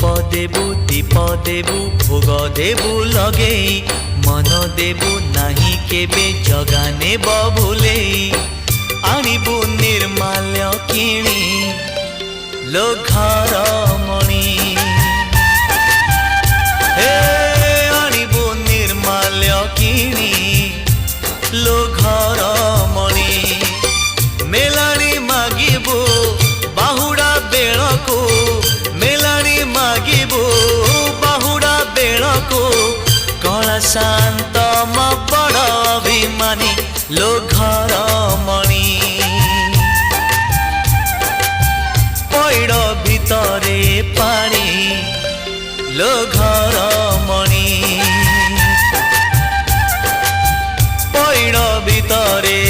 दीप देबु भोग देबु लगे मन देबु नाही केबे जगाने बभुले आनिबु निर्माल्य किणी लो घर मणि हे आनिबु निर्माल्य किणी लो घर मणि मेलाणी मागिबु बाहुड़ा बेलको मेलाणी मागिबु बाहुड़ा बेलको कला शांत म बड़ अभिमानी लो घर मणि पैड़ भितरे पानी लो घर मणि पैड़ भितरे